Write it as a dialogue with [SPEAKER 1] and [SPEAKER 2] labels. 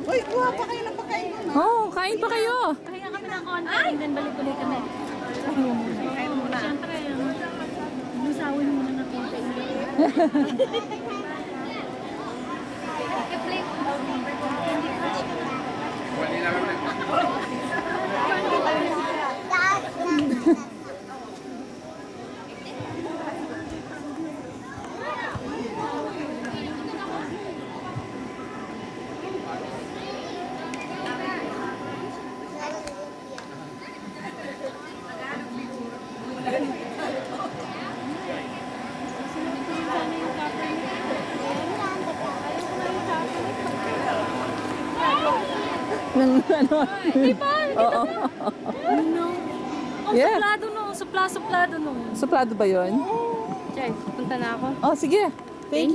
[SPEAKER 1] Uy, kuha pa kayo ng pagkain mo, ma.
[SPEAKER 2] Oh, kain pa kayo.
[SPEAKER 3] Kaya kami ng konti, then balik-balik kami.
[SPEAKER 1] Kain muna.
[SPEAKER 3] Siyempre, lusawin muna na konti.
[SPEAKER 2] Ng ano?
[SPEAKER 3] Diba?
[SPEAKER 2] Oo.
[SPEAKER 3] Ano? Ang
[SPEAKER 2] Yeah.
[SPEAKER 3] suplado no, suplado no.
[SPEAKER 2] Suplado ba yun?
[SPEAKER 3] Chay, punta na ako.
[SPEAKER 2] Oh, sige. Thank you.